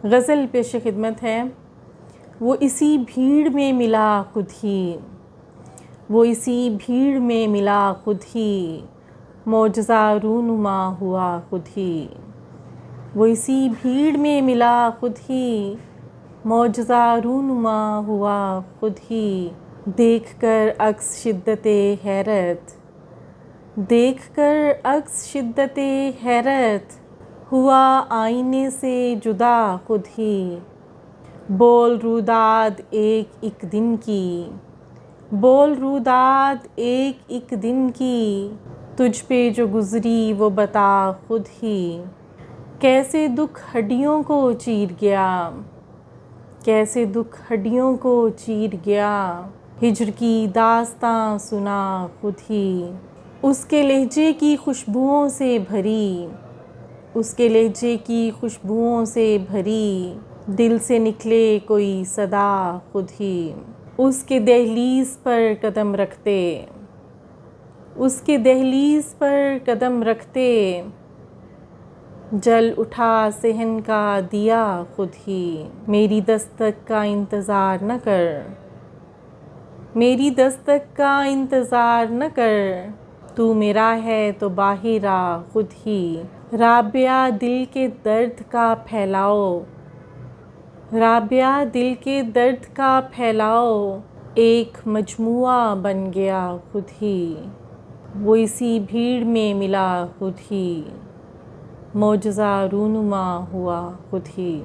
غزل پیش خدمت ہے۔ وہ اسی بھیڑ میں ملا خود ہی، وہ اسی بھیڑ میں ملا خود ہی، معجزہ رونما ہوا خود ہی۔ وہ اسی بھیڑ میں ملا خود ہی، معجزہ رونما ہوا خود ہی۔ دیکھ کر عکس شدت حیرت، دیکھ کر عکس شدت حیرت، ہوا آئینے سے جدا خود ہی۔ بول روداد ایک ایک دن کی، بول روداد ایک ایک دن کی، تجھ پہ جو گزری وہ بتا خود ہی۔ کیسے دکھ ہڈیوں کو چیر گیا، کیسے دکھ ہڈیوں کو چیر گیا، ہجر کی داستاں سنا خود ہی۔ اس کے لہجے کی خوشبوؤں سے بھری، اس کے لہجے کی خوشبوؤں سے بھری، دل سے نکلے کوئی صدا خود ہی۔ اس کے دہلیز پر قدم رکھتے، اس کے دہلیز پر قدم رکھتے، جل اٹھا صحن کا دیا خود ہی۔ میری دستک کا انتظار نہ کر، میری دستک کا انتظار نہ کر، تو میرا ہے تو باہر آ خود ہی۔ رابعہ دل کے درد کا پھیلاؤ، رابعہ دل کے درد کا پھیلاؤ، ایک مجموعہ بن گیا خود ہی۔ وہ اسی بھیڑ میں ملا خود ہی، معجزہ رونما ہوا خود ہی۔